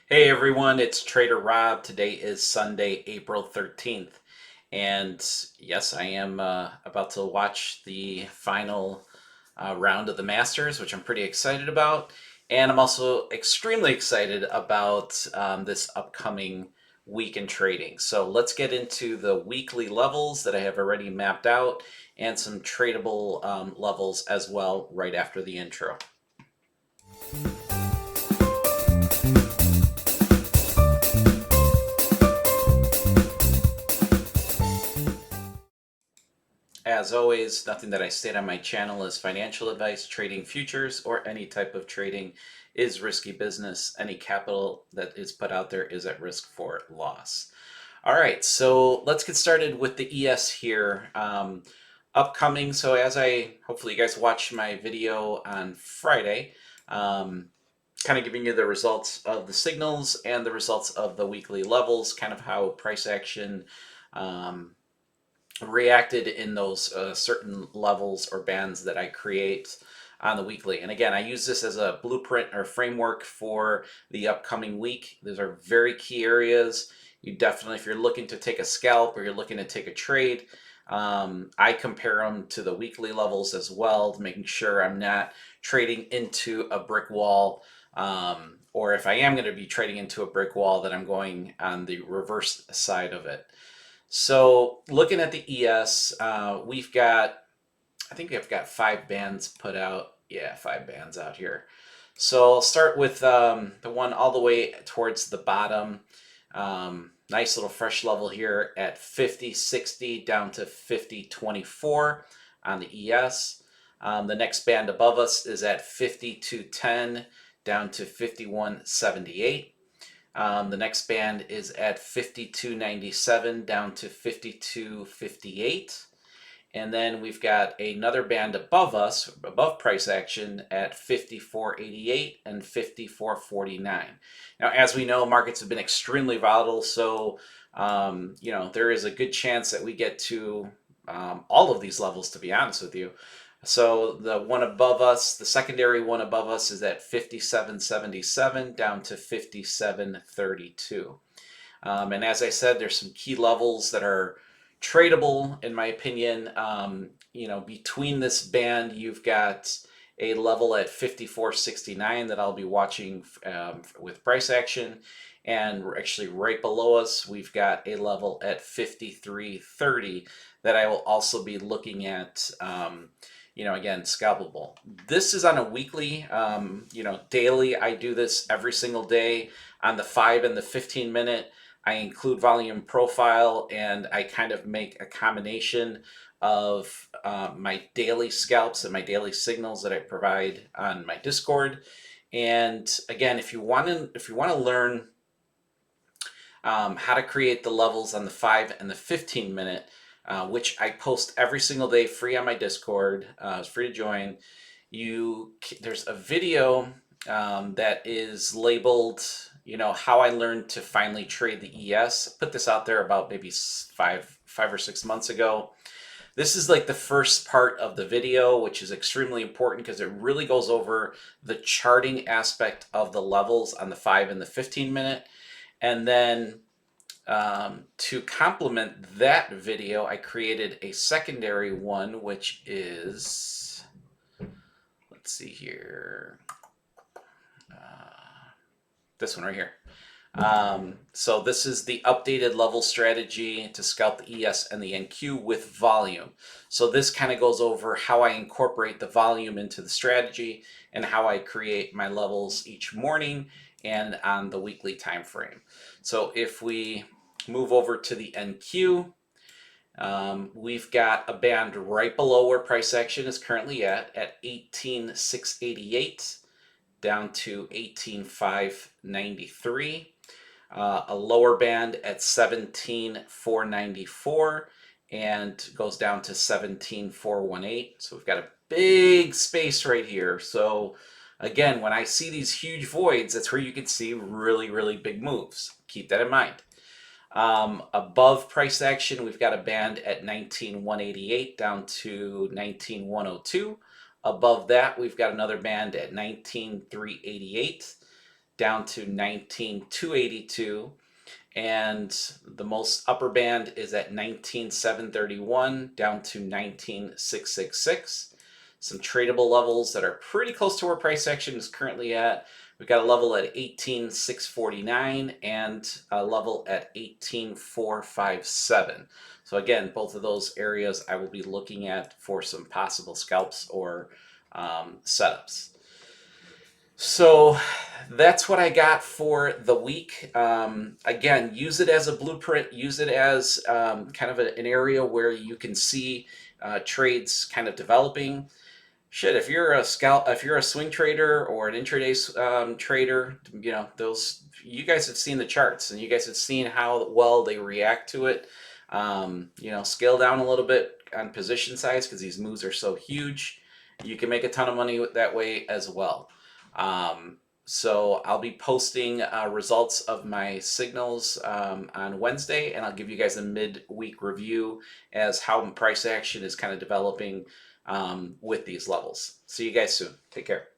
Hey everyone, it's Trader Rob. Today is Sunday, April 13th. And yes, I am about to watch the final round of the Masters, which I'm pretty excited about. And I'm also extremely excited about this upcoming week in trading. So let's get into the weekly levels that I have already mapped out and some tradable levels as well right after the intro. As always, nothing that I state on my channel is financial advice. Trading futures or any type of trading is risky business. Any capital that is put out there is at risk for loss. All right, so let's get started with the ES here. Upcoming, so as hopefully you guys watched my video on Friday, kind of giving you the results of the signals and the results of the weekly levels, kind of how price action um, reacted in those certain levels or bands that I create on the weekly. And again, I use this as a blueprint or framework for the upcoming week. Those are very key areas. You definitely, if you're looking to take a scalp or you're looking to take a trade, I compare them to the weekly levels as well, making sure I'm not trading into a brick wall. Or if I am going to be trading into a brick wall, that I'm going on the reverse side of it. So looking at the ES, I think we've got 5 bands put out. Yeah, 5 bands out here. So I'll start with the one all the way towards the bottom. Nice little fresh level here at 50.60 down to 50.24 on the ES. The next band above us is at 52.10 down to 51.78. The next band is at 52.97 down to 52.58. And then we've got another band above us, above price action, at 54.88 and 54.49. Now, as we know, markets have been extremely volatile, so there is a good chance that we get to all of these levels, to be honest with you. So the one above us, the secondary one above us, is at 57.77 down to 57.32. And as I said, there's some key levels that are tradable, in my opinion. Between this band, you've got a level at 54.69 that I'll be watching with price action. And actually, right below us, we've got a level at 53.30 that I will also be looking at. Again, scalpable. This is on a weekly, daily. I do this every single day on the 5 and the 15 minute. I include volume profile and I kind of make a combination of my daily scalps and my daily signals that I provide on my Discord. And again, if you want to learn how to create the levels on the 5 and the 15 minute, which I post every single day free on my Discord. It's free to join. There's a video that is labeled, how I learned to finally trade the ES. I put this out there about maybe 5 or 6 months ago. This is like the first part of the video, which is extremely important because it really goes over the charting aspect of the levels on the 5 and the 15 minute. And then to complement that video, I created a secondary one, which is, let's see here, this one right here. So this is the updated level strategy to scalp the ES and the NQ with volume. So this kind of goes over how I incorporate the volume into the strategy and how I create my levels each morning and on the weekly time frame. So if we move over to the NQ, we've got a band right below where price action is currently at 18,688 down to 18,593. A lower band at 17,494 and goes down to 17,418. So we've got a big space right here. So again, when I see these huge voids, that's where you can see really, really big moves. Keep that in mind. Above price action, we've got a band at 19,188 down to 19,102. Above that, we've got another band at 19,388 down to 19,282. And the most upper band is at 19,731 down to 19,666. Some tradable levels that are pretty close to where price action is currently at. We've got a level at 18,649 and a level at 18,457. So again, both of those areas I will be looking at for some possible scalps or setups. So that's what I got for the week. Again, use it as a blueprint. Use it as kind of an area where you can see trades kind of developing. Shit, if you're a scalp, if you're a swing trader or an intraday trader, you know those. You guys have seen the charts, and you guys have seen how well they react to it. You know, scale down a little bit on position size because these moves are so huge. You can make a ton of money that way as well. So I'll be posting results of my signals on Wednesday, and I'll give you guys a mid-week review as how price action is kind of developing with these levels. See you guys soon. Take care.